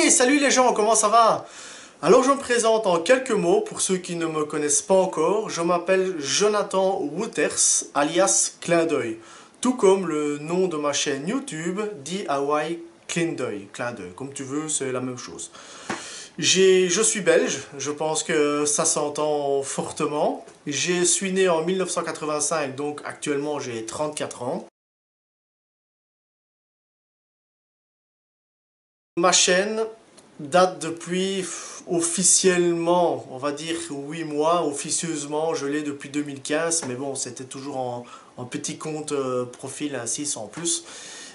Hey, salut les gens, comment ça va? Alors je me présente en quelques mots pour ceux qui ne me connaissent pas encore. Je m'appelle Jonathan Wouters, alias Clin d'œil. Tout comme le nom de ma chaîne YouTube, DIY Clin d'œil. Clin d'œil, comme tu veux, c'est la même chose. Je suis belge, je pense que ça s'entend fortement. Je suis né en 1985, donc actuellement j'ai 34 ans. Ma chaîne date depuis officiellement, on va dire 8 mois, officieusement je l'ai depuis 2015, mais bon c'était toujours en petit compte profil ainsi sans plus.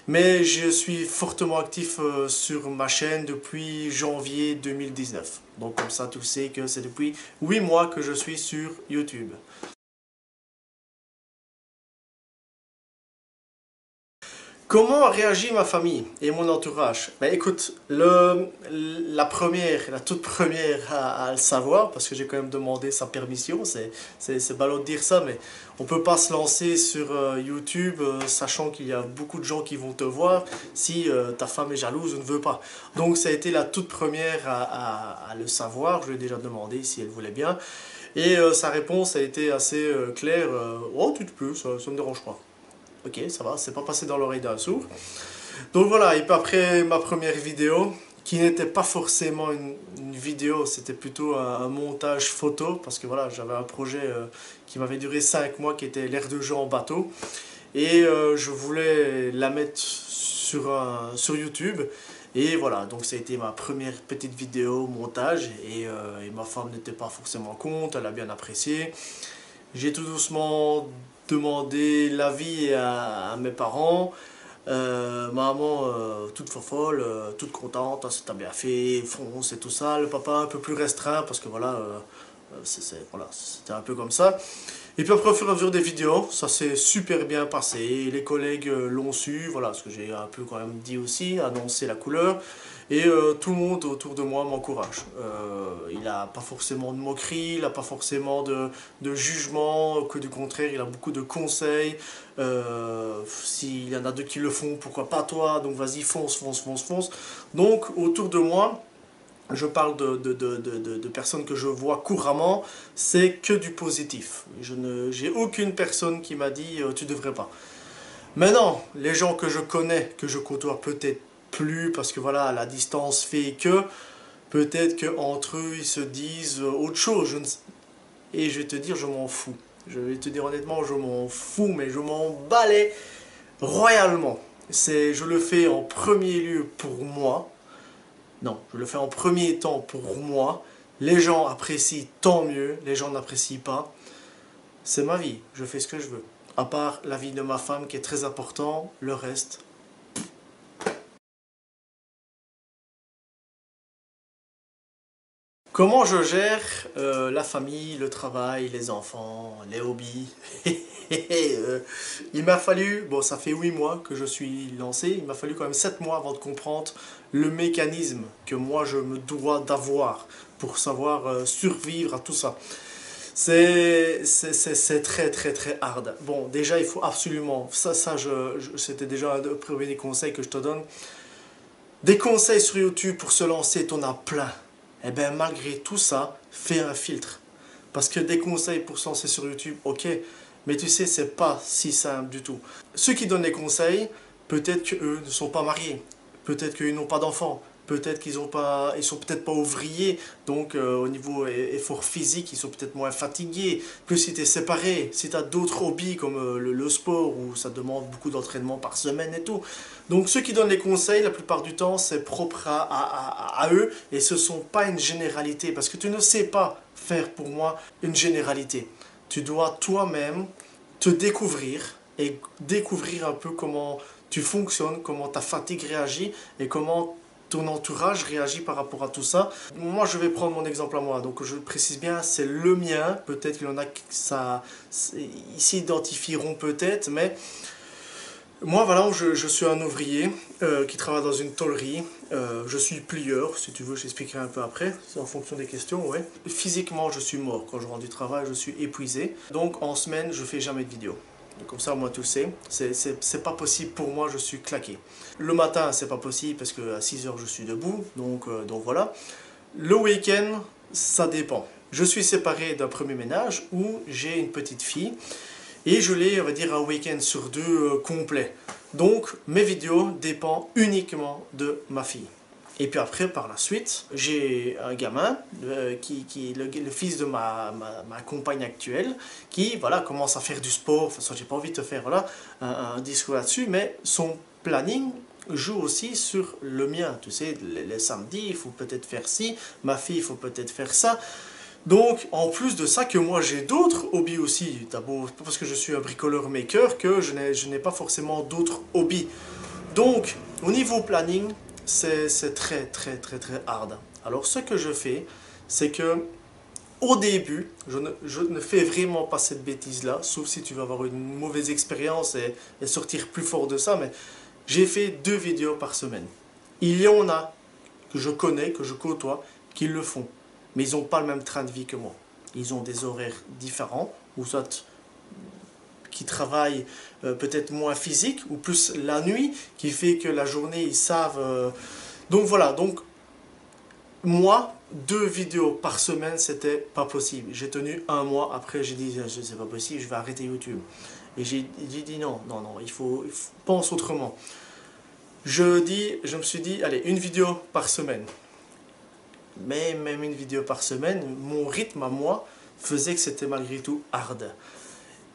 Mais je suis fortement actif sur ma chaîne depuis janvier 2019. Donc comme ça tu sais que c'est depuis 8 mois que je suis sur YouTube. Comment a réagi ma famille et mon entourage? Ben écoute, la toute première à le savoir, parce que j'ai quand même demandé sa permission, c'est ballot de dire ça, mais on peut pas se lancer sur YouTube sachant qu'il y a beaucoup de gens qui vont te voir si ta femme est jalouse ou ne veut pas. Donc ça a été la toute première à le savoir, je lui ai déjà demandé si elle voulait bien, et sa réponse a été assez claire, oh tu te peux, ça me dérange pas. Ok, ça va, c'est pas passé dans l'oreille d'un sourd. Donc voilà, et puis après ma première vidéo, qui n'était pas forcément une vidéo, c'était plutôt un montage photo, parce que voilà, j'avais un projet qui m'avait duré 5 mois, qui était l'air de jeu en bateau, et je voulais la mettre sur YouTube, et voilà, donc ça a été ma première petite vidéo montage, et ma femme n'était pas forcément contre, elle a bien apprécié. J'ai tout doucement demandé l'avis à mes parents. Maman, toute folle, toute contente, ah, t'as bien fait, fonce et tout ça. Le papa un peu plus restreint parce que voilà, voilà, c'était un peu comme ça. Et puis après, au fur et à mesure des vidéos, ça s'est super bien passé. Les collègues l'ont su, voilà, ce que j'ai un peu quand même dit aussi, annoncé la couleur. Et tout le monde autour de moi m'encourage. Il n'a pas forcément de moquerie, il n'a pas forcément de jugement, que du contraire, il a beaucoup de conseils. S'il y en a deux qui le font, pourquoi pas toi? Donc vas-y, fonce, fonce, fonce, fonce. Donc autour de moi, je parle de personnes que je vois couramment, c'est que du positif. J'ai aucune personne qui m'a dit tu devrais pas. Maintenant, les gens que je connais, que je côtoie peut-être plus, parce que voilà, la distance fait que, peut-être qu'entre eux, ils se disent autre chose. Et je vais te dire, je m'en fous. Je vais te dire honnêtement, je m'en fous, mais je m'en balais royalement. Je le fais en premier lieu pour moi. Non, je le fais en premier temps pour moi. Les gens apprécient, tant mieux. Les gens n'apprécient pas. C'est ma vie, je fais ce que je veux. À part la vie de ma femme qui est très important, le reste. Comment je gère la famille, le travail, les enfants, les hobbies? Il m'a fallu, bon ça fait 8 mois que je suis lancé, il m'a fallu quand même 7 mois avant de comprendre le mécanisme que moi je me dois d'avoir pour savoir survivre à tout ça. C'est très très très hard. Bon, déjà il faut absolument, c'était déjà un des premiers conseils que je te donne. Des conseils sur YouTube pour se lancer, t'en as plein. Et bien malgré tout ça, fais un filtre. Parce que des conseils pour se lancer sur YouTube, ok, mais tu sais, c'est pas si simple du tout. Ceux qui donnent les conseils, peut-être qu'eux ne sont pas mariés, peut-être qu'ils n'ont pas d'enfants, peut-être ils sont peut-être pas ouvriers, donc au niveau effort physique, ils sont peut-être moins fatigués. Plus si tu es séparé, si tu as d'autres hobbies comme le sport, où ça demande beaucoup d'entraînement par semaine et tout. Donc ceux qui donnent les conseils, la plupart du temps, c'est propre à eux, et ce ne sont pas une généralité, parce que tu ne sais pas faire pour moi une généralité. Tu dois toi-même te découvrir et découvrir un peu comment tu fonctionnes, comment ta fatigue réagit et comment ton entourage réagit par rapport à tout ça. Moi, je vais prendre mon exemple à moi. Donc, je précise bien, c'est le mien. Peut-être qu'il y en a qui s'identifieront peut-être, mais moi, voilà, je suis un ouvrier qui travaille dans une tôlerie. Je suis plieur, si tu veux, j'expliquerai un peu après, c'est en fonction des questions, ouais. Physiquement, je suis mort. Quand je rentre du travail, je suis épuisé. Donc, en semaine, je fais jamais de vidéo. Comme ça, moi, tu sais, c'est pas possible pour moi, je suis claqué. Le matin, c'est pas possible parce qu'à 6 heures, je suis debout, donc voilà. Le week-end, ça dépend. Je suis séparé d'un premier ménage où j'ai une petite fille et je l'ai, on va dire, un week-end sur deux complet. Donc, mes vidéos dépendent uniquement de ma fille. Et puis après, par la suite, j'ai un gamin qui est le fils de ma compagne actuelle, qui voilà, commence à faire du sport. De toute façon, j'ai pas envie de te faire voilà, un discours là-dessus, mais son planning joue aussi sur le mien. Tu sais, les samedis, il faut peut-être faire ci, ma fille, il faut peut-être faire ça. Donc, en plus de ça, que moi j'ai d'autres hobbies aussi. D'abord, pas parce que je suis un bricoleur maker que je n'ai pas forcément d'autres hobbies. Donc, au niveau planning, c'est très hard. Alors, ce que je fais, c'est que au début, je ne fais vraiment pas cette bêtise-là, sauf si tu vas avoir une mauvaise expérience et sortir plus fort de ça, mais j'ai fait 2 vidéos par semaine. Il y en a que je connais, que je côtoie, qui le font. Mais ils n'ont pas le même train de vie que moi. Ils ont des horaires différents, ou soit qui travaillent peut-être moins physique, ou plus la nuit, qui fait que la journée, ils savent... Donc voilà, donc moi, 2 vidéos par semaine, c'était pas possible. J'ai tenu 1 mois, après j'ai dit, c'est pas possible, je vais arrêter YouTube. Et j'ai dit non, il faut pense autrement. Je me suis dit, allez, 1 vidéo par semaine. Mais même 1 vidéo par semaine, mon rythme à moi faisait que c'était malgré tout hard.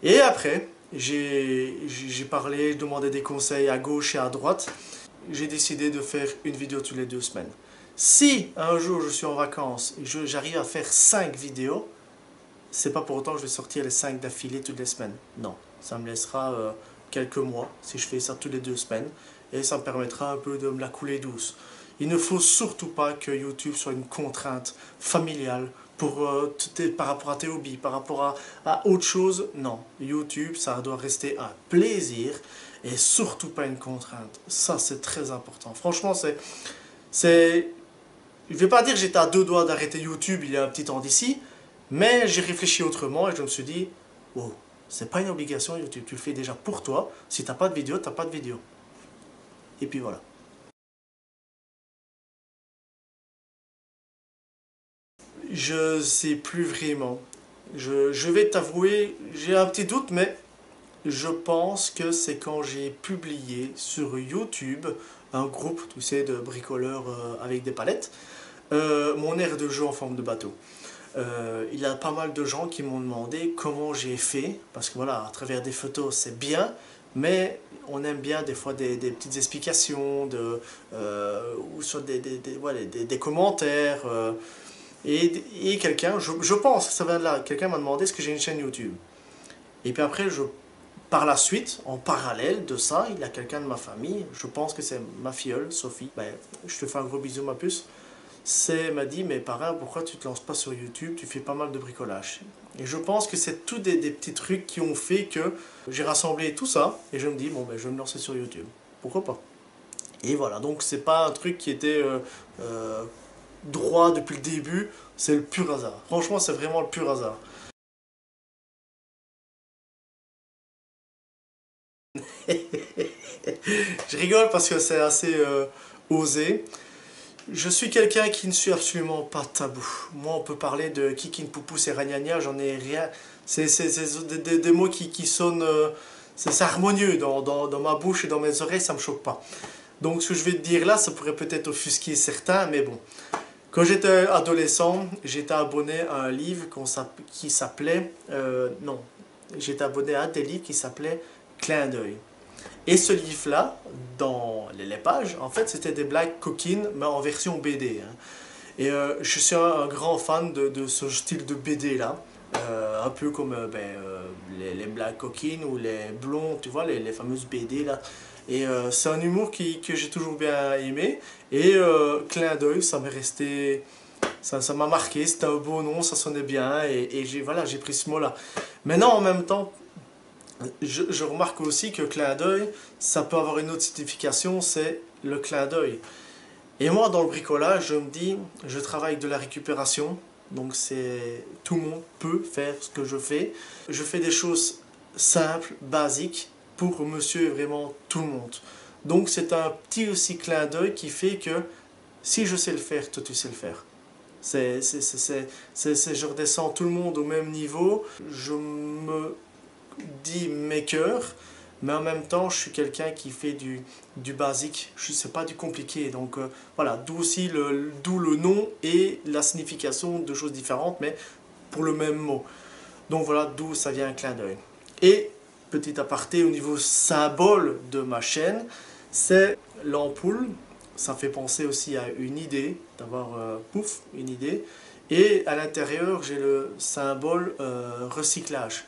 Et après, j'ai parlé, demandé des conseils à gauche et à droite. J'ai décidé de faire 1 vidéo toutes les 2 semaines. Si un jour je suis en vacances et j'arrive à faire 5 vidéos, c'est pas pour autant que je vais sortir les 5 d'affilée toutes les semaines. Non, ça me laissera quelques mois si je fais ça toutes les 2 semaines. Et ça me permettra un peu de me la couler douce. Il ne faut surtout pas que YouTube soit une contrainte familiale par rapport à tes hobbies, par rapport à autre chose. Non, YouTube, ça doit rester un plaisir et surtout pas une contrainte. Ça, c'est très important. Franchement, je ne vais pas dire que j'étais à 2 doigts d'arrêter YouTube il y a un petit temps d'ici, mais j'ai réfléchi autrement et je me suis dit, wow, c'est pas une obligation YouTube, tu le fais déjà pour toi. Si t'as pas de vidéo, t'as pas de vidéo. Et puis voilà. Je sais plus vraiment. Je vais t'avouer, j'ai un petit doute, mais je pense que c'est quand j'ai publié sur YouTube un groupe, tu sais, de bricoleurs avec des palettes, mon aire de jeu en forme de bateau. Il y a pas mal de gens qui m'ont demandé comment j'ai fait, parce que voilà, à travers des photos c'est bien, mais on aime bien des fois des petites explications, ou sur voilà, des commentaires. Et quelqu'un, je pense, ça vient de là, quelqu'un m'a demandé est-ce que j'ai une chaîne YouTube. Et puis après, par la suite, en parallèle de ça, il y a quelqu'un de ma famille, je pense que c'est ma filleule, Sophie, ben, je te fais un gros bisou ma puce, m'a dit, mais parrain, pourquoi tu te lances pas sur YouTube, tu fais pas mal de bricolage. Et je pense que c'est tous des petits trucs qui ont fait que j'ai rassemblé tout ça, et je me dis, bon ben je vais me lancer sur YouTube, pourquoi pas. Et voilà, donc c'est pas un truc qui était droit depuis le début, c'est le pur hasard. Franchement, c'est vraiment le pur hasard. Je rigole parce que c'est assez osé. Je suis quelqu'un qui ne suit absolument pas tabou. Moi, on peut parler de Kikin, Poupous et Ragnagna, j'en ai rien. C'est des mots qui sonnent... c'est harmonieux dans ma bouche et dans mes oreilles, ça me choque pas. Donc, ce que je vais te dire là, ça pourrait peut-être offusquer certains, mais bon. Quand j'étais adolescent, j'étais abonné à un livre qui s'appelait... non, j'étais abonné à des livres qui s'appelaient Clin d'œil. Et ce livre-là, dans les pages, en fait, c'était des blagues coquines, mais en version BD. Hein. Et je suis un grand fan de ce style de BD-là. Un peu comme les blagues coquines ou les blonds, tu vois, les fameuses BD là. Et c'est un humour que j'ai toujours bien aimé. Et clin d'œil, ça m'est resté... Ça m'a marqué, c'était un beau nom, ça sonnait bien. Et voilà, j'ai pris ce mot-là. Maintenant, en même temps, je remarque aussi que clin d'œil, ça peut avoir une autre signification, c'est le clin d'œil. Et moi, dans le bricolage, je me dis, je travaille avec de la récupération, donc tout le monde peut faire ce que je fais. Je fais des choses simple, basique, pour monsieur et vraiment tout le monde. Donc c'est un petit aussi clin d'œil qui fait que si je sais le faire, toi tu sais le faire. Je redescends tout le monde au même niveau, je me dis maker, mais en même temps je suis quelqu'un qui fait du basique, c'est pas du compliqué. Donc voilà, d'où le nom et la signification de choses différentes, mais pour le même mot. Donc voilà d'où ça vient un clin d'œil. Et petit aparté au niveau symbole de ma chaîne, c'est l'ampoule. Ça fait penser aussi à une idée, d'avoir pouf, une idée. Et à l'intérieur, j'ai le symbole recyclage,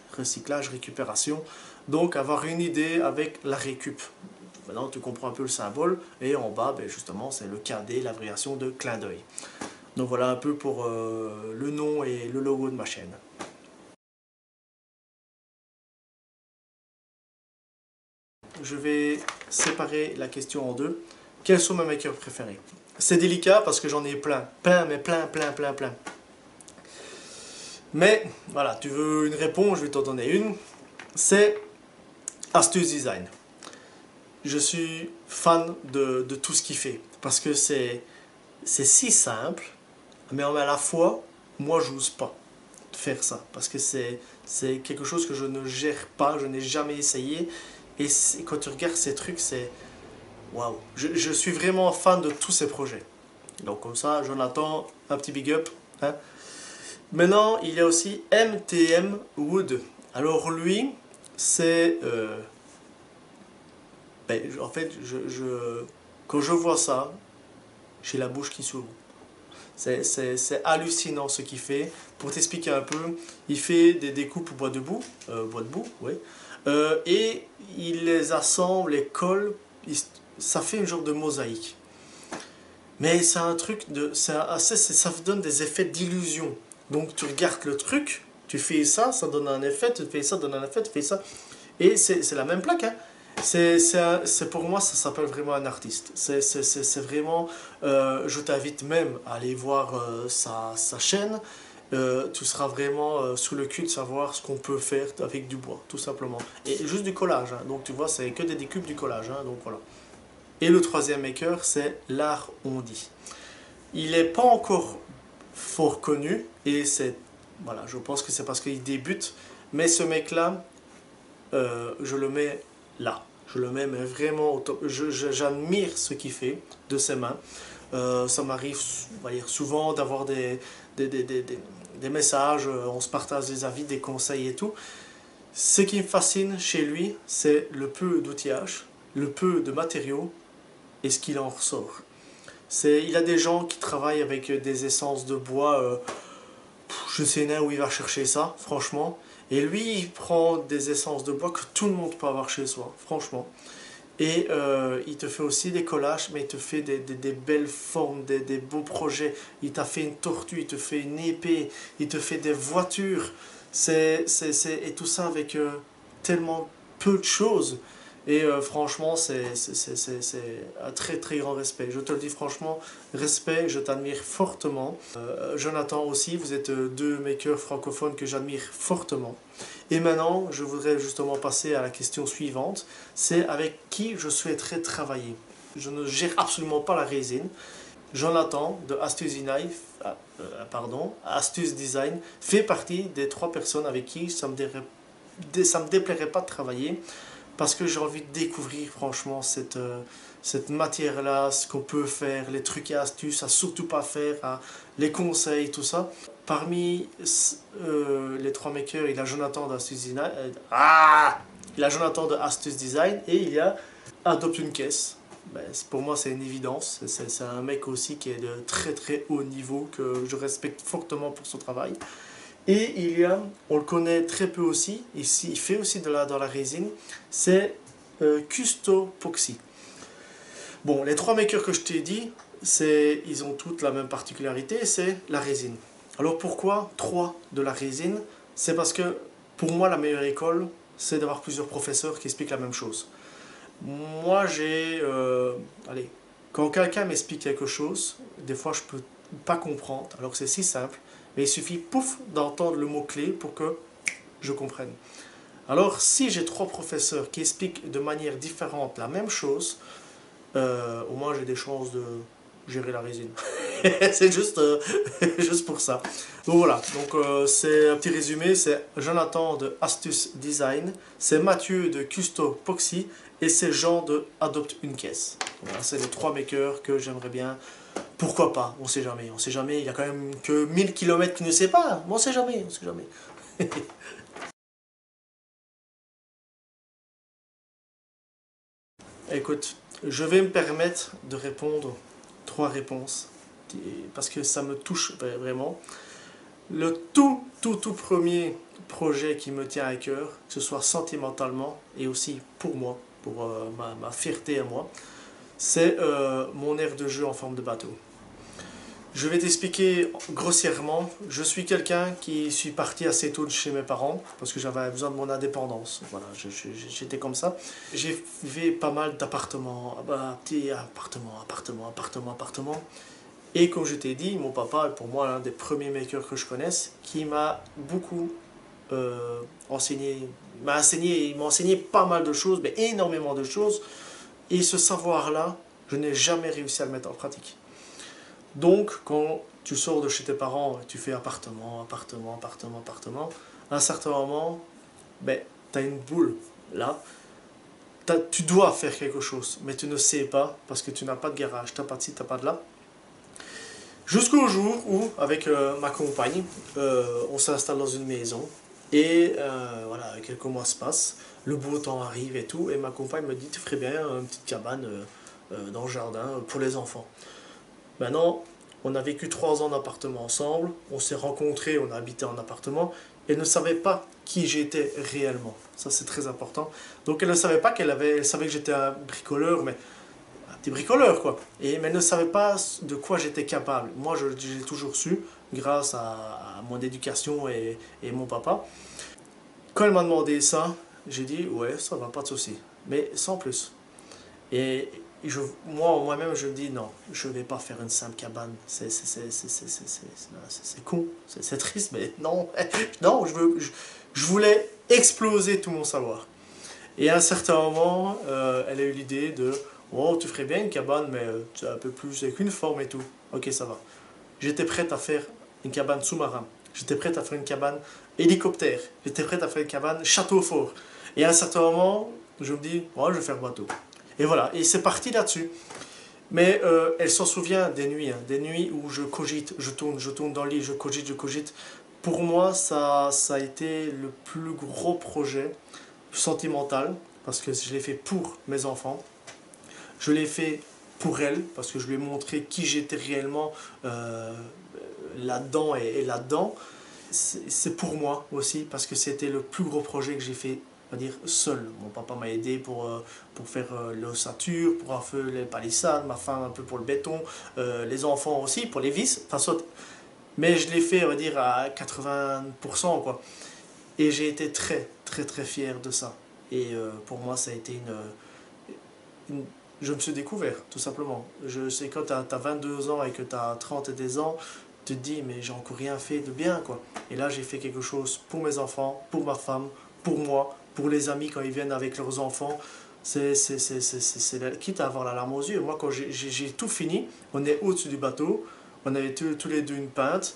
récupération. Donc avoir une idée avec la récup. Maintenant, tu comprends un peu le symbole. Et en bas, ben, justement, c'est le cadet, l'abréviation de clin d'œil. Donc voilà un peu pour le nom et le logo de ma chaîne. Je vais séparer la question en deux. Quels sont mes makers préférés? C'est délicat parce que j'en ai plein. Mais plein. Mais voilà, tu veux une réponse, je vais t'en donner une. C'est Astuce Design. Je suis fan de tout ce qu'il fait. Parce que c'est si simple, mais à la fois, moi je n'ose pas faire ça. Parce que c'est quelque chose que je ne gère pas, je n'ai jamais essayé. Et quand tu regardes ces trucs, c'est... Waouh, je suis vraiment fan de tous ces projets. Donc comme ça, Jonathan, un petit big up. Hein. Maintenant, il y a aussi MTM Wood. Alors lui, c'est... en fait, quand je vois ça, j'ai la bouche qui s'ouvre. C'est hallucinant ce qu'il fait. Pour t'expliquer un peu, il fait des découpes bois de bois de boue, oui. Et il les assemble, les colle, ça fait une genre de mosaïque. Mais c'est un truc de... ça donne des effets d'illusion. Donc tu regardes le truc, tu fais ça, ça donne un effet, tu fais ça, ça donne un effet, tu fais ça. Et c'est la même plaque, hein. Pour moi, ça s'appelle vraiment un artiste. C'est vraiment... je t'invite même à aller voir sa chaîne. Tu seras vraiment sous le cul de savoir ce qu'on peut faire avec du bois, tout simplement. Et juste du collage, hein. Donc tu vois, c'est que des découpes du collage, hein. Donc voilà. Et le troisième maker, c'est l'art ondi. Il n'est pas encore fort connu, et c'est... Voilà, je pense que c'est parce qu'il débute, mais ce mec-là, je le mets là. Je le mets mais vraiment au top. J'admire ce qu'il fait de ses mains. Ça m'arrive souvent d'avoir des messages, on se partage des avis, des conseils et tout. Ce qui me fascine chez lui, c'est le peu d'outillage, le peu de matériaux et ce qu'il en ressort. Il a des gens qui travaillent avec des essences de bois, je sais pas où il va chercher ça, franchement. Et lui, il prend des essences de bois que tout le monde peut avoir chez soi, franchement. Et il te fait aussi des collages, mais il te fait des belles formes, des beaux projets. Il t'a fait une tortue, il te fait une épée, il te fait des voitures. Et tout ça avec tellement peu de choses. Et franchement, c'est un très grand respect. Je te le dis franchement, respect, je t'admire fortement. Jonathan aussi, vous êtes deux makers francophones que j'admire fortement. Et maintenant, je voudrais justement passer à la question suivante. C'est avec qui je souhaiterais travailler. Je ne gère absolument pas la résine. Jonathan de Astuce Design fait partie des 3 personnes avec qui ça me déplairait pas de travailler. Parce que j'ai envie de découvrir franchement cette matière-là, ce qu'on peut faire, les trucs et astuces à surtout pas faire, les conseils, tout ça. Parmi les 3 makers, il y a Jonathan d'Astuce Design, il y a Jonathan de Astuce Design et il y a Adopte une caisse. Ben, pour moi, c'est une évidence. C'est un mec aussi qui est de très haut niveau, que je respecte fortement pour son travail. Et il y a, on le connaît très peu aussi, ici, il fait aussi dans la résine, c'est Custopoxy. Bon, les 3 makers que je t'ai dit, ils ont toutes la même particularité, c'est la résine. Alors pourquoi 3 de la résine? C'est parce que pour moi, la meilleure école, c'est d'avoir plusieurs professeurs qui expliquent la même chose. Moi, allez, quand quelqu'un m'explique quelque chose, des fois je peux pas comprendre, alors que c'est si simple. Mais il suffit, pouf, d'entendre le mot-clé pour que je comprenne. Alors, si j'ai 3 professeurs qui expliquent de manière différente la même chose, au moins j'ai des chances de gérer la résine. C'est juste, juste pour ça. Donc voilà, donc, c'est un petit résumé, c'est Jonathan de Astuce Design, c'est Mathieu de Custo Poxy et c'est Jean de Adopte une caisse. Voilà, c'est les 3 makers que j'aimerais bien. Pourquoi pas, on sait jamais, on sait jamais, il y a quand même que 1000 km qui ne sait pas, mais on sait jamais, on sait jamais. Écoute, je vais me permettre de répondre 3 réponses, parce que ça me touche vraiment. Le tout premier projet qui me tient à cœur, que ce soit sentimentalement et aussi pour moi, pour ma fierté à moi, c'est mon aire de jeu en forme de bateau. Je vais t'expliquer grossièrement. Je suis quelqu'un qui suis parti assez tôt de chez mes parents parce que j'avais besoin de mon indépendance. Voilà, j'étais comme ça. J'ai fait pas mal d'appartements, petits appartements. Et comme je t'ai dit, mon papa est pour moi l'un des premiers makers que je connaisse qui m'a beaucoup enseigné. Il m'a enseigné pas mal de choses, mais énormément de choses. Et ce savoir-là, je n'ai jamais réussi à le mettre en pratique. Donc, quand tu sors de chez tes parents, tu fais appartement, à un certain moment, ben, tu as une boule là. Tu dois faire quelque chose, mais tu ne sais pas parce que tu n'as pas de garage, tu n'as pas de ci, tu n'as pas de là. Jusqu'au jour où, avec ma compagne, on s'installe dans une maison et voilà, quelques mois se passent, le beau temps arrive et tout, et ma compagne me dit tu ferais bien une petite cabane dans le jardin pour les enfants. Maintenant, on a vécu 3 ans d'appartement ensemble, on s'est rencontrés, on a habité en appartement, et elle ne savait pas qui j'étais réellement. Ça, c'est très important. Donc, elle ne savait pas elle savait que j'étais un bricoleur, mais un petit bricoleur, quoi. Mais elle ne savait pas de quoi j'étais capable. Moi, j'ai toujours su, grâce à mon éducation et mon papa. Quand elle m'a demandé ça, j'ai dit, ouais, ça va, pas de souci, mais sans plus. Et moi-même, je me dis non, je ne vais pas faire une simple cabane. C'est con, c'est triste, mais non, non, je voulais exploser tout mon savoir. Et à un certain moment, elle a eu l'idée de oh, tu ferais bien une cabane, mais tu as un peu plus avec une forme et tout. Ok, ça va. J'étais prête à faire une cabane sous-marin. J'étais prête à faire une cabane hélicoptère. J'étais prête à faire une cabane château fort. Et à un certain moment, je me dis, oh, je vais faire bateau. Et voilà, et c'est parti là-dessus. Mais elle s'en souvient des nuits où je cogite, je tourne dans le lit, je cogite. Pour moi, ça a été le plus gros projet sentimental, parce que je l'ai fait pour mes enfants. Je l'ai fait pour elle, parce que je lui ai montré qui j'étais réellement là-dedans et là-dedans. C'est pour moi aussi, parce que c'était le plus gros projet que j'ai fait, on va dire, seul. Mon papa m'a aidé pour faire l'ossature, pour un feu les palissades, ma femme un peu pour le béton, les enfants aussi, pour les vis, enfin soit. Mais je l'ai fait, on va dire, à 80%, quoi. Et j'ai été très fier de ça. Et pour moi, ça a été je me suis découvert, tout simplement. Je sais quand tu as 22 ans et que tu as 30 et des ans, tu te dis, mais j'ai encore rien fait de bien, quoi. Et là, j'ai fait quelque chose pour mes enfants, pour ma femme, pour moi, pour les amis quand ils viennent avec leurs enfants. Quitte à avoir la larme aux yeux. Moi, quand j'ai tout fini, on est au-dessus du bateau, on avait tous les deux une pinte.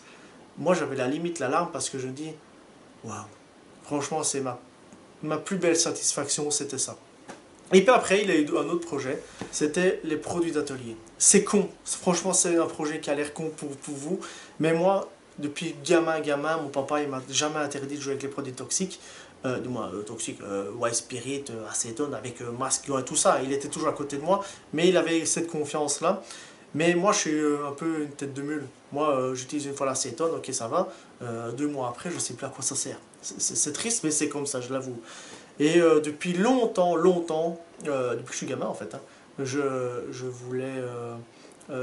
Moi, j'avais la limite la larme parce que je me dis, waouh, franchement, c'est ma plus belle satisfaction, c'était ça. Et puis après, il a eu un autre projet, c'était les produits d'atelier. C'est con, franchement c'est un projet qui a l'air con pour vous, mais moi, depuis gamin, mon papa il m'a jamais interdit de jouer avec les produits toxiques, du moins toxiques, White Spirit, acétone, avec masque et tout ça, il était toujours à côté de moi, mais il avait cette confiance-là. Mais moi je suis un peu une tête de mule. Moi j'utilise une fois l'acétone, ok ça va, 2 mois après je sais plus à quoi ça sert. C'est triste mais c'est comme ça, je l'avoue. Et depuis longtemps, depuis que je suis gamin en fait, hein, je voulais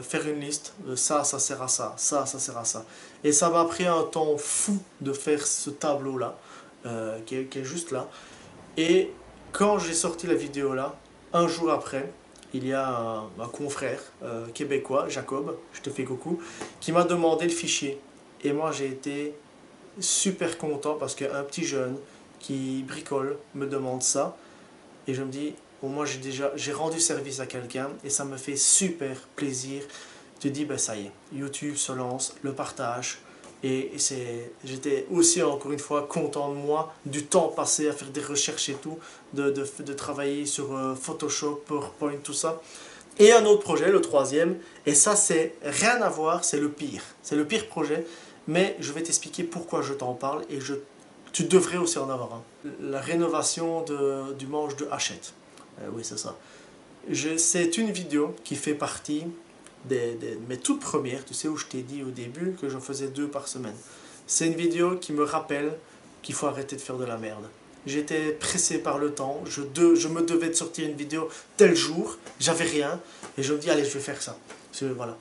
faire une liste, ça sert à ça, ça sert à ça. Et ça m'a pris un temps fou de faire ce tableau-là, qui est juste là. Et quand j'ai sorti la vidéo là, un jour après, il y a un confrère québécois, Jacob, je te fais coucou, qui m'a demandé le fichier. Et moi j'ai été super content parce qu'un petit jeune qui bricole me demande ça. Et je me dis, au moins j'ai rendu service à quelqu'un et ça me fait super plaisir. Tu te dis, ben ça y est, YouTube se lance, le partage. Et j'étais aussi encore une fois content de moi, du temps passé à faire des recherches et tout, de travailler sur Photoshop, PowerPoint, tout ça. Et un autre projet, le troisième, et ça c'est rien à voir, c'est le pire projet, mais je vais t'expliquer pourquoi je t'en parle et tu devrais aussi en avoir un. La rénovation du manche de Hachette. Oui, c'est ça. C'est une vidéo qui fait partie de mes toutes premières, tu sais où je t'ai dit au début que j'en faisais 2 par semaine. C'est une vidéo qui me rappelle qu'il faut arrêter de faire de la merde. J'étais pressé par le temps, je me devais de sortir une vidéo tel jour, j'avais rien, et je me dis allez je vais faire ça. Voilà.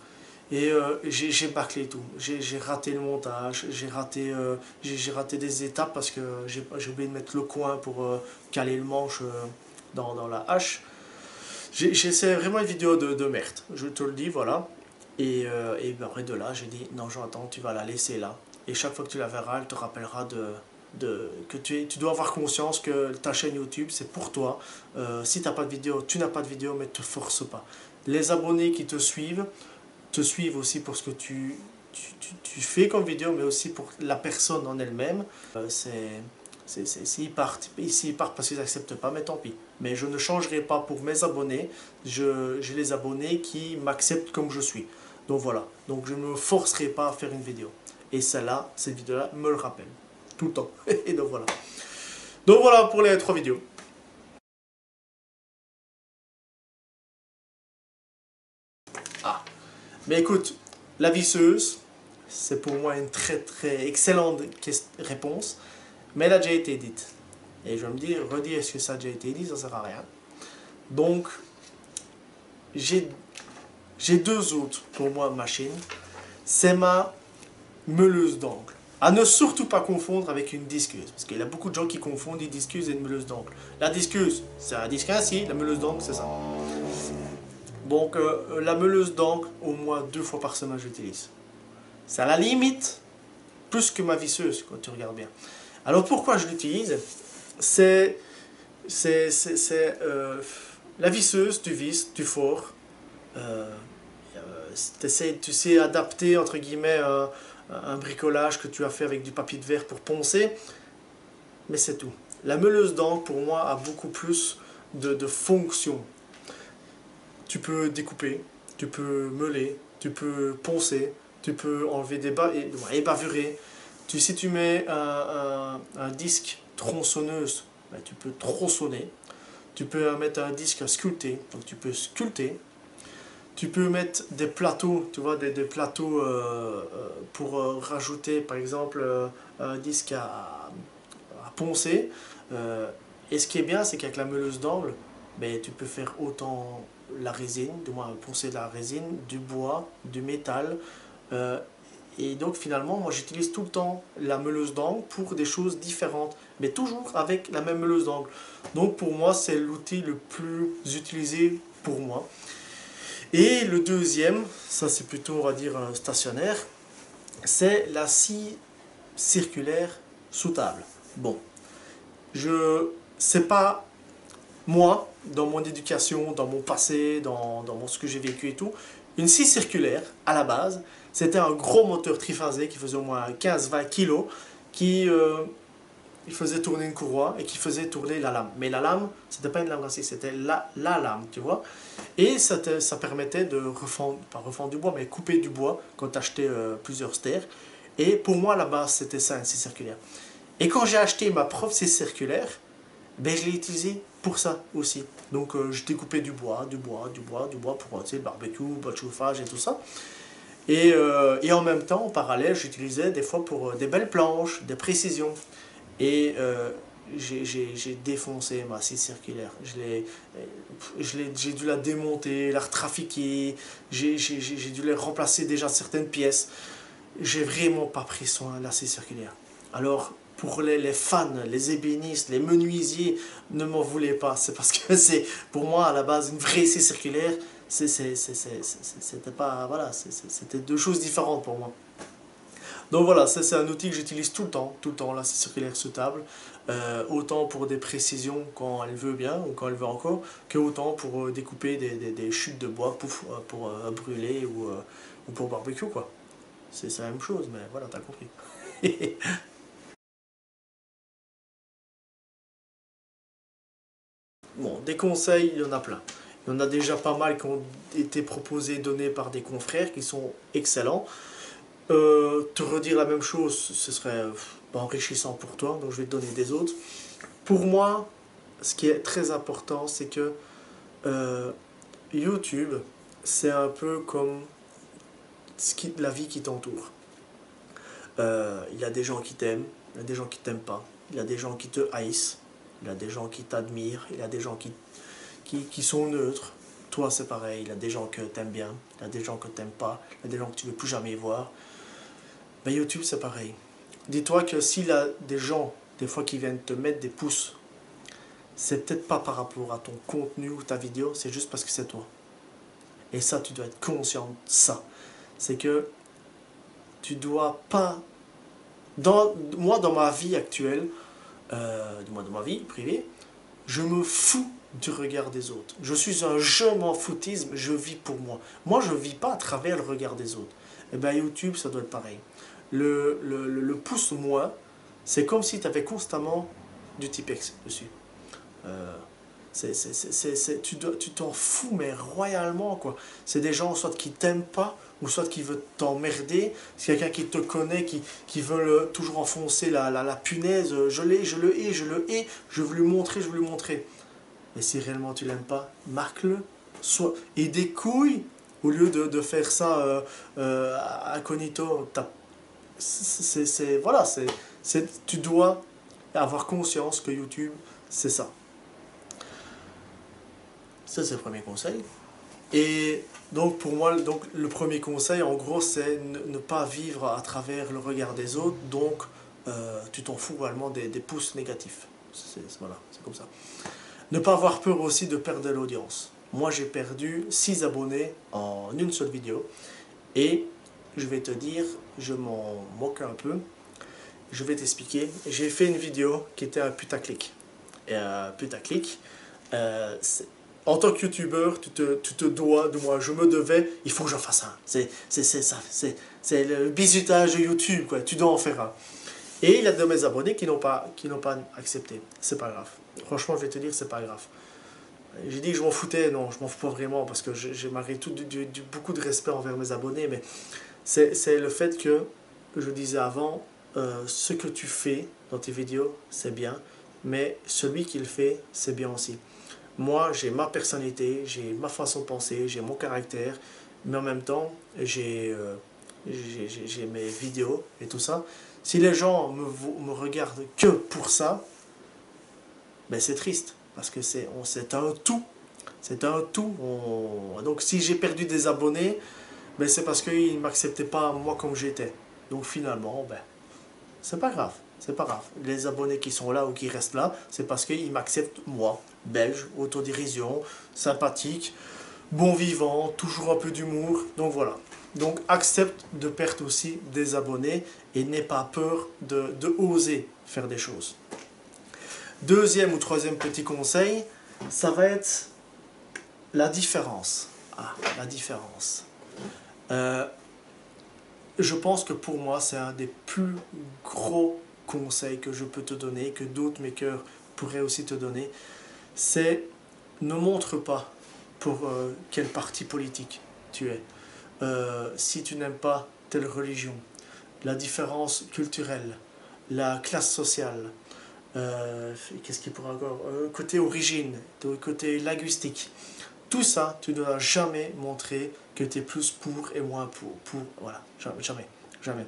Et j'ai bâclé tout, j'ai raté le montage, j'ai raté des étapes parce que j'ai oublié de mettre le coin pour caler le manche dans la hache. C'est vraiment une vidéo de merde, je te le dis, voilà. Et après de là, j'ai dit, non Jonathan, tu vas la laisser là. Et chaque fois que tu la verras, elle te rappellera que tu dois avoir conscience que ta chaîne YouTube, c'est pour toi. Si tu n'as pas de vidéo, tu n'as pas de vidéo, mais ne te force pas. Les abonnés qui te suivent aussi pour ce que tu fais comme vidéo, mais aussi pour la personne en elle-même. S'ils partent parce qu'ils n'acceptent pas, mais tant pis. Mais je ne changerai pas pour mes abonnés. J'ai les abonnés qui m'acceptent comme je suis. Donc voilà. Donc je ne me forcerai pas à faire une vidéo. Et celle-là, cette vidéo-là me le rappelle. Tout le temps. Et donc voilà. Donc voilà pour les 3 vidéos. Ah. Mais écoute, la visseuse, c'est pour moi une très très excellente réponse. Mais elle a déjà été dite. Et je vais me dire, redire est-ce que ça a déjà été dit, ça ne sert à rien. Donc, j'ai 2 autres, pour moi, machines. C'est ma meuleuse d'angle. À ne surtout pas confondre avec une disqueuse. Parce qu'il y a beaucoup de gens qui confondent une disqueuse et une meuleuse d'angle. La disqueuse, c'est un disque ainsi, la meuleuse d'angle, c'est ça. Donc, la meuleuse d'angle, au moins 2 fois par semaine, j'utilise. C'est à la limite plus que ma visseuse, quand tu regardes bien. Alors, pourquoi je l'utilise? C'est la visseuse, tu visses, tu fores. Tu sais adapter, entre guillemets, un bricolage que tu as fait avec du papier de verre pour poncer. Mais c'est tout. La meuleuse d'angle, pour moi, a beaucoup plus de fonctions. Tu peux découper, tu peux meuler, tu peux poncer, tu peux enlever des bas et bavurer. Si tu mets un disque tronçonneuse, ben, tu peux tronçonner. Tu peux mettre un disque sculpté, donc tu peux sculpter. Tu peux mettre des plateaux, tu vois, des plateaux pour rajouter par exemple un disque à poncer. Et ce qui est bien, c'est qu'avec la meuleuse d'angle, ben, tu peux faire autant la résine, du moins poncer de la résine, du bois, du métal. Et donc finalement, moi j'utilise tout le temps la meuleuse d'angle pour des choses différentes, mais toujours avec la même meuleuse d'angle. Donc pour moi, c'est l'outil le plus utilisé pour moi. Et le deuxième, ça c'est plutôt on va dire stationnaire, c'est la scie circulaire sous table. Bon, c'est pas moi, dans mon éducation, dans mon passé, dans ce que j'ai vécu et tout, une scie circulaire, à la base, c'était un gros moteur triphasé qui faisait au moins 15-20 kg, qui il faisait tourner une courroie et qui faisait tourner la lame. Mais la lame, c'était pas une lame raciste, c'était la lame, tu vois. Et ça permettait de refendre, pas refendre du bois, mais couper du bois quand tu achetais plusieurs stères. Et pour moi, à la base, c'était ça, une scie circulaire. Et quand j'ai acheté ma propre scie circulaire, ben, je l'ai utilisé pour ça aussi. Donc je découpais du bois pour le barbecue, bois de chauffage et tout ça. Et en même temps, en parallèle, j'utilisais des fois pour des belles planches, des précisions. Et j'ai défoncé ma scie circulaire. J'ai dû la démonter, la retrafiquer, j'ai dû les remplacer déjà certaines pièces. J'ai vraiment pas pris soin de la scie circulaire. Alors, pour les fans, les ébénistes, les menuisiers, ne m'en voulez pas. C'est parce que c'est, pour moi, à la base, une vraie scie circulaire, c'était pas, voilà, c'était 2 choses différentes pour moi. Donc voilà, ça c'est un outil que j'utilise tout le temps, là c'est circulaire sous table, autant pour des précisions quand elle veut bien, ou quand elle veut encore, que autant pour découper des chutes de bois pour brûler ou pour barbecue quoi. C'est la même chose, mais voilà, t'as compris. Bon, des conseils, il y en a plein. Il y en a déjà pas mal qui ont été proposés, donnés par des confrères qui sont excellents. Te redire la même chose, ce serait pas enrichissant pour toi, donc je vais te donner des autres. Pour moi, ce qui est très important, c'est que euh, YouTube, c'est un peu comme la vie qui t'entoure. Il y a des gens qui t'aiment, il y a des gens qui t'aiment pas, il y a des gens qui te haïssent, il y a des gens qui t'admirent, il y a des gens qui sont neutres. Toi, c'est pareil, il y a des gens que t'aimes bien, il y a des gens que t'aimes pas, il y a des gens que tu veux plus jamais voir. Ben YouTube, c'est pareil. Dis-toi que s'il y a des gens, des fois, qui viennent te mettre des pouces, c'est peut-être pas par rapport à ton contenu ou ta vidéo, c'est juste parce que c'est toi. Et ça, tu dois être conscient de ça. C'est que tu dois pas... moi, dans ma vie actuelle, dans ma vie privée, je me fous du regard des autres. Je suis un je m'en foutisme, je vis pour moi. Moi, je vis pas à travers le regard des autres. Et bien YouTube, ça doit être pareil. Le pouce moi, c'est comme si tu avais constamment du Tipex dessus. Euh, tu t'en fous, mais royalement, quoi. C'est des gens, soit qui t'aiment pas, ou soit qui veulent t'emmerder. C'est quelqu'un qui te connaît, qui veut toujours enfoncer la punaise. Je l'ai, je le hais, je le hais, je veux lui montrer, je veux lui montrer. Mais si réellement tu l'aimes pas, marque-le. Et des couilles, au lieu de faire ça incognito, voilà, tu dois avoir conscience que YouTube, c'est ça. Ça, c'est le premier conseil. Et donc, pour moi, donc, le premier conseil, en gros, c'est ne pas vivre à travers le regard des autres. Donc, tu t'en fous réellement des pouces négatifs. Voilà, c'est comme ça. Ne pas avoir peur aussi de perdre de l'audience. Moi, j'ai perdu 6 abonnés en une seule vidéo. Et je vais te dire, je m'en moque un peu. Je vais t'expliquer. J'ai fait une vidéo qui était un putaclic. Et un putaclic, en tant que youtubeur, tu te dois de moi, je me devais, il faut que j'en fasse un. C'est ça, c'est le bizutage de YouTube, quoi. Tu dois en faire un. Et il y a de mes abonnés qui n'ont pas accepté. C'est pas grave. Franchement, je vais te dire, c'est pas grave. J'ai dit que je m'en foutais, non, je m'en fous pas vraiment, parce que j'ai malgré tout beaucoup de respect envers mes abonnés, mais c'est le fait que je disais avant, ce que tu fais dans tes vidéos, c'est bien, mais celui qui le fait, c'est bien aussi. Moi, j'ai ma personnalité, j'ai ma façon de penser, j'ai mon caractère, mais en même temps, j'ai mes vidéos et tout ça. Si les gens me regardent que pour ça, ben c'est triste, parce que c'est un tout. C'est un tout. Donc si j'ai perdu des abonnés, ben c'est parce qu'ils ne m'acceptaient pas moi comme j'étais. Donc finalement, ben, c'est pas grave. C'est pas grave. Les abonnés qui sont là ou qui restent là, c'est parce qu'ils m'acceptent moi, belge, autodérision, sympathique, bon vivant, toujours un peu d'humour. Donc voilà. Donc accepte de perdre aussi des abonnés et n'aie pas peur de oser faire des choses. Deuxième ou troisième petit conseil, ça va être la différence. Ah, la différence. Je pense que pour moi, c'est un des plus gros conseils que je peux te donner, que d'autres makers pourraient aussi te donner. C'est ne montre pas pour quel parti politique tu es. Si tu n'aimes pas telle religion, la différence culturelle, la classe sociale, qu'est-ce qu'il pourrait encore côté origine, côté linguistique. Tout ça, tu ne dois jamais montrer que tu es plus pour et moins voilà, jamais, jamais.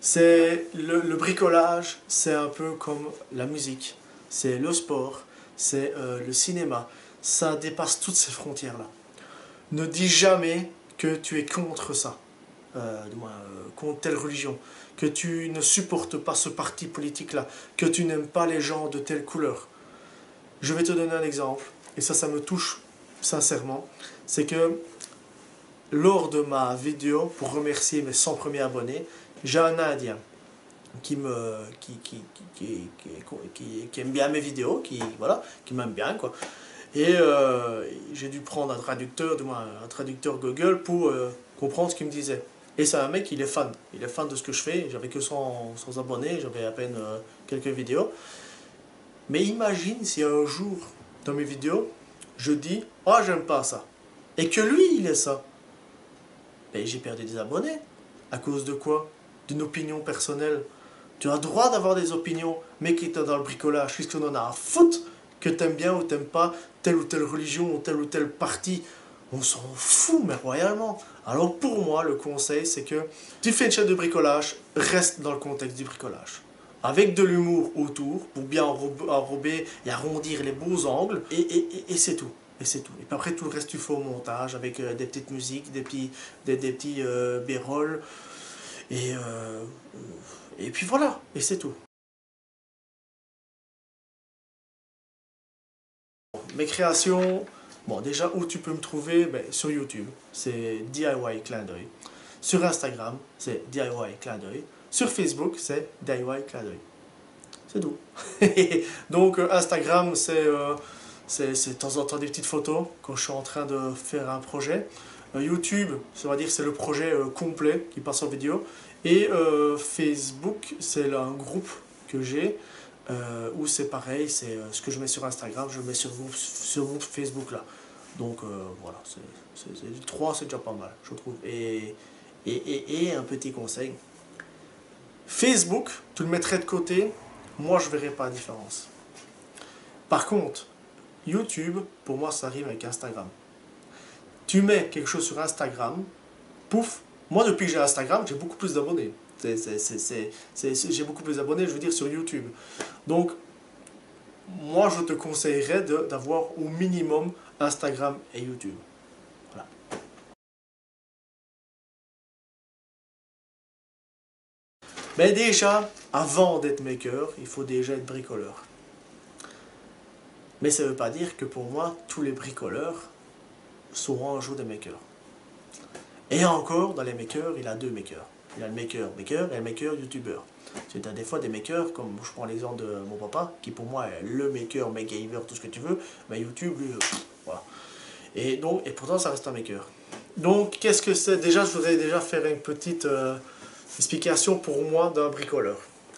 C'est le bricolage, c'est un peu comme la musique, c'est le sport, c'est le cinéma. Ça dépasse toutes ces frontières-là. Ne dis jamais que tu es contre ça, contre telle religion, que tu ne supportes pas ce parti politique-là, que tu n'aimes pas les gens de telle couleur. Je vais te donner un exemple, et ça me touche sincèrement. C'est que lors de ma vidéo pour remercier mes 100 premiers abonnés, j'ai un Indien qui aime bien mes vidéos, voilà, qui m'aime bien, quoi. Et j'ai dû prendre un traducteur, du moins un traducteur Google pour comprendre ce qu'il me disait. Et c'est un mec, il est fan de ce que je fais. J'avais que 100 abonnés, j'avais à peine quelques vidéos. Mais imagine si un jour, dans mes vidéos, je dis « Oh, j'aime pas ça ». Et que lui, il est ça. Ben, j'ai perdu des abonnés. À cause de quoi? D'une opinion personnelle. Tu as le droit d'avoir des opinions, mais qui est dans le bricolage, puisqu'on en a à foutre que t'aimes bien ou t'aimes pas telle ou telle religion ou tel parti. On s'en fout, mais royalement. Alors pour moi, le conseil, c'est que tu fais une chaîne de bricolage, reste dans le contexte du bricolage. Avec de l'humour autour, pour bien enrober et arrondir les beaux angles, et c'est tout. Et c'est tout. Et puis après, tout le reste, tu fais au montage, avec des petites musiques, des petits b-rolls, et, euh, et puis voilà, et c'est tout. Mes créations, bon déjà où tu peux me trouver, ben, sur YouTube, c'est DIY Clin d'œil. Sur Instagram, c'est DIY Clin d'œil. Sur Facebook, c'est DIY Clin d'œil. C'est tout. Donc Instagram, c'est de temps en temps des petites photos quand je suis en train de faire un projet. YouTube, ça va dire c'est le projet complet qui passe en vidéo. Et Facebook, c'est un groupe que j'ai où c'est pareil, c'est ce que je mets sur Instagram, je le mets sur ce groupe Facebook là. Donc voilà, c'est 3, c'est déjà pas mal, je trouve. Et un petit conseil, Facebook, tu le mettrais de côté, moi je verrais pas la différence. Par contre, YouTube, pour moi ça rime avec Instagram. Tu mets quelque chose sur Instagram, pouf, moi depuis que j'ai Instagram, j'ai beaucoup plus d'abonnés. J'ai beaucoup plus d'abonnés, je veux dire, sur YouTube. Donc, moi je te conseillerais d'avoir au minimum Instagram et YouTube. Voilà. Mais déjà, avant d'être maker, il faut déjà être bricoleur. Mais ça ne veut pas dire que pour moi, tous les bricoleurs seront un jour des makers. Et encore, dans les makers, il y a deux makers. Il y a le maker et le maker youtubeur. C'est des fois des makers, comme je prends l'exemple de mon papa, qui pour moi est le maker, MacGyver, tout ce que tu veux, mais YouTube, lui, voilà. Et pourtant ça reste un maker. Donc qu'est-ce que c'est? Déjà, je voudrais déjà faire une petite explication pour moi d'un bricoleur.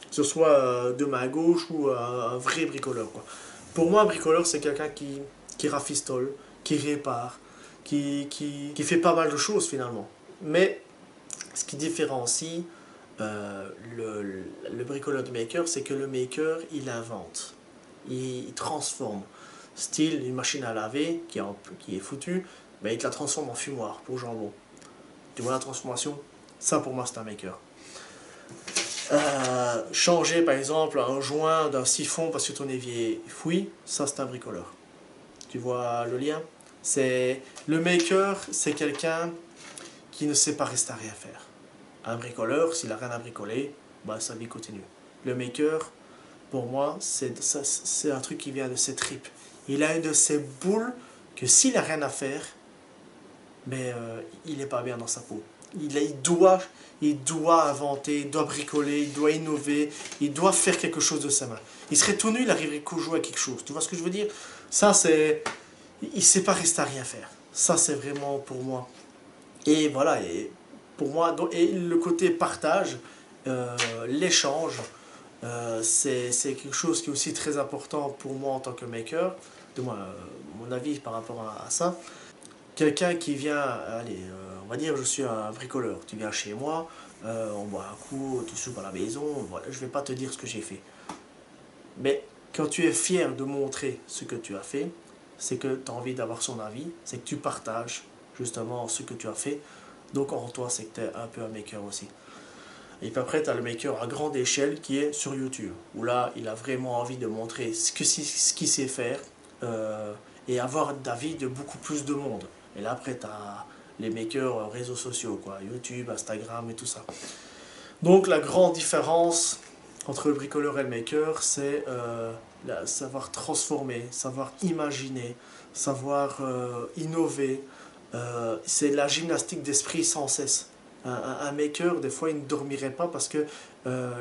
Que ce soit de main gauche ou un vrai bricoleur, quoi. Pour moi, un bricoleur, c'est quelqu'un qui rafistole, qui répare, qui fait pas mal de choses finalement. Mais ce qui différencie le bricoleur du maker, c'est que le maker, il invente, il transforme. Style, une machine à laver qui est foutue, mais il te la transforme en fumoir pour jambon. Tu vois la transformation? Ça pour moi c'est un maker. Changer par exemple un joint d'un siphon parce que ton évier fouille, ça c'est un bricoleur. Tu vois le lien? Le maker, c'est quelqu'un qui ne sait pas rester à rien faire. Un bricoleur, s'il n'a rien à bricoler, bah, sa vie continue. Le maker, pour moi, c'est un truc qui vient de ses tripes. Il a une de ses boules que s'il n'a rien à faire, mais il n'est pas bien dans sa peau. Il doit inventer, il doit bricoler, il doit innover, il doit faire quelque chose de sa main. Il serait tout nu, il arriverait qu'au jouer à quelque chose. Tu vois ce que je veux dire? Ça, c'est... Il ne sait pas rester à rien faire. Ça, c'est vraiment pour moi. Et voilà, et pour moi, et le côté partage, l'échange, c'est quelque chose qui est aussi très important pour moi en tant que maker, de moi, mon avis par rapport à ça. Quelqu'un qui vient, allez, on va dire je suis un bricoleur, tu viens chez moi, on boit un coup, tu soupes à la maison, voilà, je ne vais pas te dire ce que j'ai fait. Mais quand tu es fier de montrer ce que tu as fait, c'est que tu as envie d'avoir son avis, c'est que tu partages justement ce que tu as fait. Donc en toi, c'est que tu es un peu un maker aussi. Et puis après, tu as le maker à grande échelle qui est sur YouTube, où là, il a vraiment envie de montrer ce qu'il sait faire et avoir d'avis de beaucoup plus de monde. Et là, après, tu as les makers réseaux sociaux, quoi, YouTube, Instagram et tout ça. Donc la grande différence entre le bricoleur et le maker, c'est savoir transformer, savoir imaginer, savoir innover. C'est la gymnastique d'esprit sans cesse. Un maker, des fois, il ne dormirait pas parce que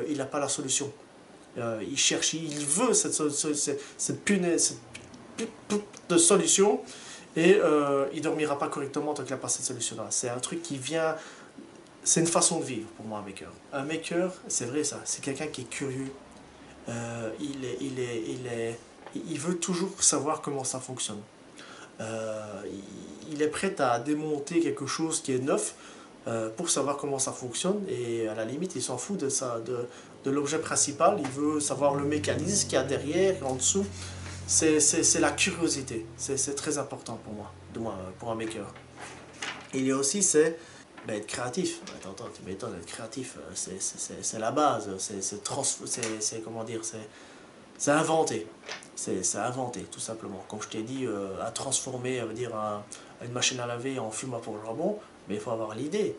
il n'a pas la solution. Il cherche, il veut cette punaise, de solution, et il dormira pas correctement tant qu'il n'a pas cette solution-là. C'est un truc qui vient, c'est une façon de vivre pour moi, un maker. Un maker, c'est vrai ça, c'est quelqu'un qui est curieux. Il veut toujours savoir comment ça fonctionne. Il est prêt à démonter quelque chose qui est neuf pour savoir comment ça fonctionne, et à la limite il s'en fout de ça, de l'objet principal. Il veut savoir le mécanisme qu'il y a derrière, en dessous. C'est la curiosité, c'est très important pour moi, pour un maker. Et il y a aussi, c'est être créatif. Attends, tu m'étonnes, être créatif, c'est la base, c'est comment dire, c'est inventer. C'est inventer, tout simplement. Comme je t'ai dit, à transformer, dire, une machine à laver en fume à pour le jambon, mais il faut avoir l'idée.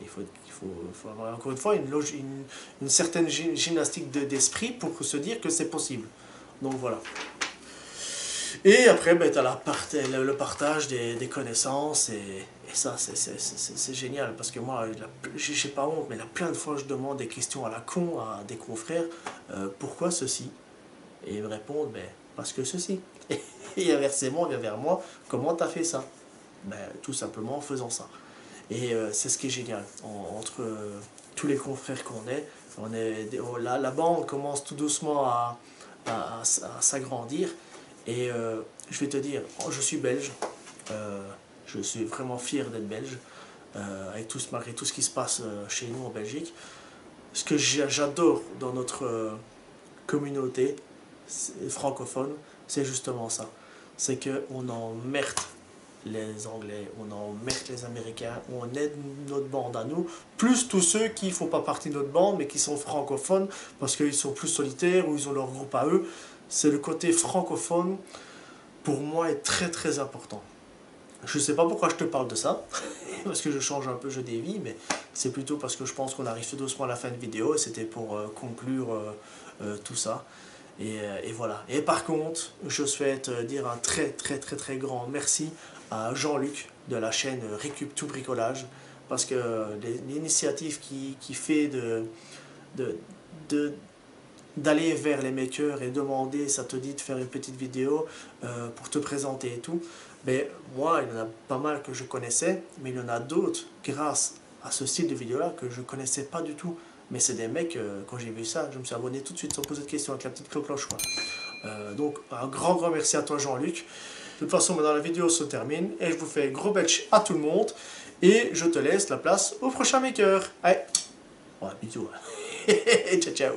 Il faut avoir, encore une fois, une certaine gymnastique d'esprit pour se dire que c'est possible. Donc voilà. Et après, tu as le partage des connaissances, et ça, c'est génial. Parce que moi, j'ai pas honte, mais il y a plein de fois, je demande des questions à la con à des confrères. Pourquoi ceci? Et ils me répondent, parce que ceci. Et inversement, il vient vers moi, comment tu as fait ça? Tout simplement en faisant ça. Et c'est ce qui est génial. Entre tous les confrères qu'on est, la bande commence tout doucement à s'agrandir. Et je vais te dire, je suis belge, je suis vraiment fier d'être belge, malgré tout ce qui se passe chez nous en Belgique. Ce que j'adore dans notre communauté francophone, c'est justement ça. C'est qu'on emmerde les Anglais, on emmerde les Américains, on aide notre bande à nous, plus tous ceux qui ne font pas partie de notre bande, mais qui sont francophones, parce qu'ils sont plus solitaires, ou ils ont leur groupe à eux. C'est le côté francophone, pour moi, est très très important. Je ne sais pas pourquoi je te parle de ça, parce que je change un peu, je dévie, mais c'est plutôt parce que je pense qu'on arrive tout doucement à la fin de vidéo, et c'était pour conclure tout ça. Et voilà. Et par contre, je souhaite dire un très très très très grand merci à Jean-Luc de la chaîne Récup Tout Bricolage, parce que l'initiative qui fait d'aller vers les makers et demander, ça te dit de faire une petite vidéo pour te présenter et tout. Mais moi, il y en a pas mal que je connaissais, mais il y en a d'autres grâce à ce style de vidéo là que je connaissais pas du tout. Mais c'est des mecs, quand j'ai vu ça, je me suis abonné tout de suite sans poser de questions, avec la petite cloche quoi. Donc un grand merci à toi Jean-Luc. De toute façon, maintenant la vidéo se termine, et je vous fais gros belch à tout le monde, et je te laisse la place au prochain maker. Allez, ouais, bisous. Ciao ciao.